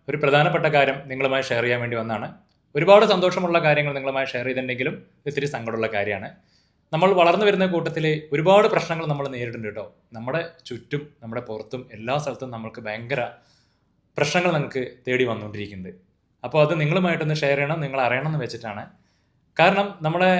ഒരു പ്രധാനപ്പെട്ട കാര്യം നിങ്ങളുമായി ഷെയർ ചെയ്യാൻ വേണ്ടി വന്നതാണ്. ഒരുപാട് സന്തോഷമുള്ള കാര്യങ്ങൾ നിങ്ങളുമായി ഷെയർ ചെയ്തിട്ടുണ്ടെങ്കിലും ഇത്തിരി സങ്കടമുള്ള കാര്യമാണ്. നമ്മൾ വളർന്നു വരുന്ന കൂട്ടത്തിൽ ഒരുപാട് പ്രശ്നങ്ങൾ നമ്മൾ നേരിടുന്നുണ്ട് കേട്ടോ. നമ്മുടെ ചുറ്റും നമ്മുടെ പുറത്തും എല്ലാ സ്ഥലത്തും നമുക്ക് ഭയങ്കര പ്രശ്നങ്ങൾ നമുക്ക് തേടി വന്നുകൊണ്ടിരിക്കുന്നുണ്ട്. അപ്പോൾ അത് നിങ്ങളുമായിട്ടൊന്ന് ഷെയർ ചെയ്യണം, നിങ്ങൾ അറിയണം എന്ന് വെച്ചിട്ടാണ്. കാരണം നമ്മുടെ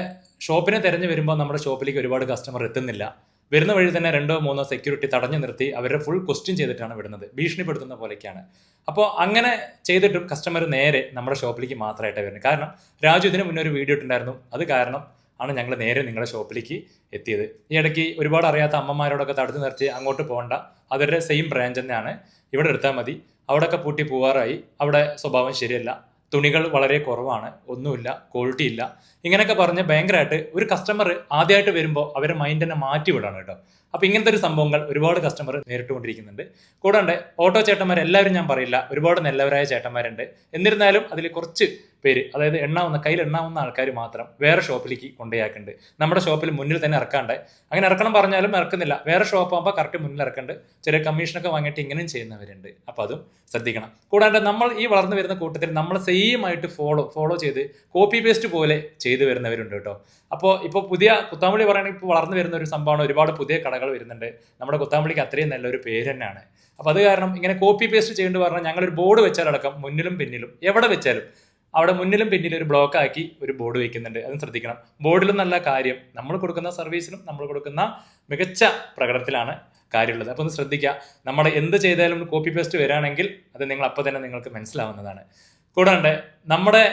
ഷോപ്പിനെ തിരഞ്ഞു വരുമ്പോൾ നമ്മുടെ ഷോപ്പിലേക്ക് ഒരുപാട് കസ്റ്റമർ എത്തുന്നില്ല. വരുന്ന വഴി തന്നെ 2-3 സെക്യൂരിറ്റി തടഞ്ഞു നിർത്തി അവരുടെ ഫുൾ ക്വസ്റ്റ്യൻ ചെയ്തിട്ടാണ് വിടുന്നത്. ഭീഷണിപ്പെടുത്തുന്ന പോലെയൊക്കെയാണ്. അപ്പോൾ അങ്ങനെ ചെയ്തിട്ടും കസ്റ്റമർ നേരെ നമ്മുടെ ഷോപ്പിലേക്ക് മാത്രമായിട്ടാണ് വരുന്നത്. കാരണം രാജു ഇതിന് മുന്നേ ഒരു വീഡിയോ ഇട്ടുണ്ടായിരുന്നു. അത് കാരണം ആണ് ഞങ്ങൾ നേരെ നിങ്ങളുടെ ഷോപ്പിലേക്ക് എത്തിയത്. ഈ ഇടയ്ക്ക് ഒരുപാട് അറിയാത്ത അമ്മമാരോടൊക്കെ തടുത്ത് നിർത്തി അങ്ങോട്ട് പോകണ്ട, അവരുടെ സെയിം ബ്രാഞ്ച് തന്നെയാണ്, ഇവിടെ എടുത്താൽ മതി, അവിടെയൊക്കെ പൂട്ടി പോവാറായി, അവിടെ സ്വഭാവം ശരിയല്ല, തുണികൾ വളരെ കുറവാണ്, ഒന്നുമില്ല, ക്വാളിറ്റി ഇല്ല, ഇങ്ങനെയൊക്കെ പറഞ്ഞ് ഭയങ്കരമായിട്ട് ഒരു കസ്റ്റമർ ആദ്യമായിട്ട് വരുമ്പോൾ അവരെ മൈൻഡ് തന്നെ മാറ്റി വിടാണ് കേട്ടോ. അപ്പോൾ ഇങ്ങനത്തെ ഒരു സംഭവങ്ങൾ ഒരുപാട് കസ്റ്റമർ നേരിട്ടുകൊണ്ടിരിക്കുന്നുണ്ട്. കൂടാണ്ട് ഓട്ടോ ചേട്ടന്മാർ എല്ലാവരും ഞാൻ പറയില്ല, ഒരുപാട് നല്ലവരായ ചേട്ടന്മാരുണ്ട്. എന്നിരുന്നാലും അതിൽ കുറച്ച് പേര്, അതായത് കയ്യിൽ എണ്ണാവുന്ന ആൾക്കാർ മാത്രം വേറെ ഷോപ്പിലേക്ക് കൊണ്ടുപോയാക്കുന്നുണ്ട്. നമ്മുടെ ഷോപ്പിൽ മുന്നിൽ തന്നെ ഇറക്കാണ്ട്, അങ്ങനെ ഇറക്കണം പറഞ്ഞാലും ഇറക്കുന്നില്ല. വേറെ ഷോപ്പ് ആകുമ്പോൾ കറക്റ്റ് മുന്നിൽ ഇറക്കുന്നുണ്ട്. ചെറിയ കമ്മീഷനൊക്കെ വാങ്ങിയിട്ട് ഇങ്ങനെയും ചെയ്യുന്നവരുണ്ട്. അപ്പോൾ അതും ശ്രദ്ധിക്കണം. കൂടാണ്ട് നമ്മൾ ഈ വളർന്നു വരുന്ന കൂട്ടത്തിൽ നമ്മൾ സെയിം ആയിട്ട് ഫോളോ ചെയ്ത് കോപ്പി പേസ്റ്റ് പോലെ ചെയ്തു വരുന്നവരുണ്ട് കേട്ടോ. അപ്പോൾ ഇപ്പോൾ പുതിയ കുത്താമ്പുള്ളി പറയുകയാണെങ്കിൽ ഇപ്പോൾ വളർന്നു വരുന്ന ഒരു സംഭവമാണ്. ഒരുപാട് പുതിയ കടകൾ വരുന്നുണ്ട്. നമ്മുടെ കുത്താമ്പുള്ളിക്ക് അത്രയും നല്ലൊരു പേര് തന്നെയാണ്. അപ്പോൾ അത് കാരണം ഇങ്ങനെ കോപ്പി പേസ്റ്റ് ചെയ്യേണ്ടി പറഞ്ഞാൽ ഞങ്ങളൊരു ബോർഡ് വെച്ചാലടക്കം മുന്നിലും പിന്നിലും എവിടെ വെച്ചാലും അവിടെ മുന്നിലും പിന്നിലും ഒരു ബ്ലോക്ക് ആക്കി ഒരു ബോർഡ് വെക്കുന്നുണ്ട്. അതും ശ്രദ്ധിക്കണം. ബോർഡിലും നല്ല കാര്യം, നമ്മൾ കൊടുക്കുന്ന സർവീസിലും നമ്മൾ കൊടുക്കുന്ന മികച്ച പ്രകടനത്തിലാണ് കാര്യമുള്ളത്. അപ്പോൾ ഒന്ന് ശ്രദ്ധിക്കുക. നമ്മൾ എന്ത് ചെയ്താലും കോപ്പി പേസ്റ്റ് വരികയാണെങ്കിൽ അത് നിങ്ങൾ അപ്പോൾ തന്നെ നിങ്ങൾക്ക് മനസ്സിലാവുന്നതാണ്. കൂടാണ്ട് നമ്മുടെ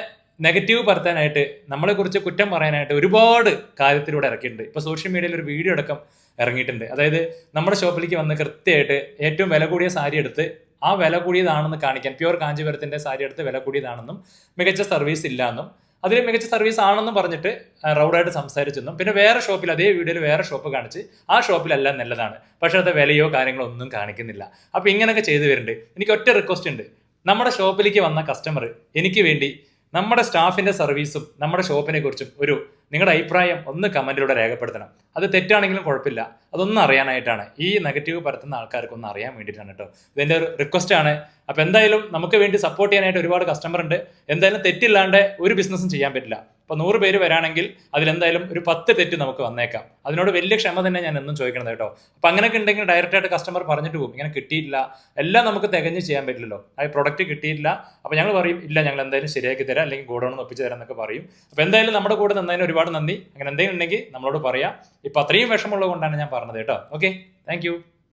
നെഗറ്റീവ് പരത്താനായിട്ട്, നമ്മളെക്കുറിച്ച് കുറ്റം പറയാനായിട്ട് ഒരുപാട് കാര്യത്തിലൂടെ ഇറക്കിയിട്ടുണ്ട്. ഇപ്പോൾ സോഷ്യൽ മീഡിയയിൽ ഒരു വീഡിയോ അടക്കം ഇറങ്ങിയിട്ടുണ്ട്. അതായത് നമ്മുടെ ഷോപ്പിലേക്ക് വന്ന് കൃത്യമായിട്ട് ഏറ്റവും വില കൂടിയ സാരി എടുത്ത് ആ വില കൂടിയതാണെന്ന് കാണിക്കാൻ, പ്യുവർ കാഞ്ചീപുരത്തിന്റെ സാരി എടുത്ത് വില കൂടിയതാണെന്നും മികച്ച സർവീസ് ഇല്ല എന്നും അതിൽ മികച്ച സർവീസ് ആണെന്നും പറഞ്ഞിട്ട് റൗഡായിട്ട് സംസാരിച്ചെന്നും, പിന്നെ വേറെ ഷോപ്പിൽ അതേ വീഡിയോയിൽ വേറെ ഷോപ്പ് കാണിച്ച് ആ ഷോപ്പിലെല്ലാം നല്ലതാണ്, പക്ഷെ അത് വിലയോ കാര്യങ്ങളോ ഒന്നും കാണിക്കുന്നില്ല. അപ്പോൾ ഇങ്ങനെയൊക്കെ ചെയ്തു വരുന്നുണ്ട്. എനിക്ക് ഒറ്റ റിക്വസ്റ്റ് ഉണ്ട്. നമ്മുടെ ഷോപ്പിലേക്ക് വന്ന കസ്റ്റമർ എനിക്ക് വേണ്ടി നമ്മുടെ സ്റ്റാഫിന്റെ സർവീസും നമ്മുടെ ഷോപ്പിനെ കുറിച്ചും നിങ്ങളുടെ അഭിപ്രായം ഒന്ന് കമന്റിലൂടെ രേഖപ്പെടുത്തണം. അത് തെറ്റാണെങ്കിലും കുഴപ്പമില്ല, അതൊന്നും അറിയാനായിട്ടാണ്. ഈ നെഗറ്റീവ് പരത്തുന്ന ആൾക്കാർക്ക് ഒന്ന് അറിയാൻ വേണ്ടിയിട്ടാണ് കേട്ടോ. ഇതിന്റെ ഒരു റിക്വസ്റ്റ് ആണ്. അപ്പൊ എന്തായാലും നമുക്ക് വേണ്ടി സപ്പോർട്ട് ചെയ്യാനായിട്ട് ഒരുപാട് കസ്റ്റമർ ഉണ്ട്. എന്തായാലും തെറ്റില്ലാണ്ട് ഒരു ബിസിനസ്സും ചെയ്യാൻ പറ്റില്ല. ഇപ്പൊ 100 പേര് വരാണെങ്കിൽ അതിലെന്തായാലും ഒരു 10 തെറ്റ് നമുക്ക് വന്നേക്കാം. അതിനോട് വലിയ ക്ഷമ തന്നെ ഞാൻ എന്നും ചോദിക്കണത് കേട്ടോ. അപ്പൊ അങ്ങനെയൊക്കെ ഉണ്ടെങ്കിൽ ഡയറക്റ്റ് ആയിട്ട് കസ്റ്റമർ പറഞ്ഞിട്ട് പോകും, ഇങ്ങനെ കിട്ടിയില്ല, എല്ലാം നമുക്ക് തികഞ്ഞ് ചെയ്യാൻ പറ്റില്ലല്ലോ, ആ പ്രൊഡക്റ്റ് കിട്ടിയില്ല. അപ്പൊ ഞങ്ങൾ പറയും, ഇല്ല ഞങ്ങൾ എന്തായാലും ശരിയാക്കി തരാം, അല്ലെങ്കിൽ ഗോഡൗണിൽ ഒപ്പിച്ച് തരാം എന്നൊക്കെ പറയും. അപ്പൊ എന്തായാലും നമ്മുടെ കൂടെ നിന്നതിന് ഒരുപാട് നന്ദി. അങ്ങനെ എന്തെങ്കിലും ഉണ്ടെങ്കിൽ നമ്മളോട് പറയാം. ഇപ്പൊ അത്രയും വിഷമമുള്ളത് കൊണ്ടാണ് ഞാൻ പറഞ്ഞത് കേട്ടോ. Okay, thank you.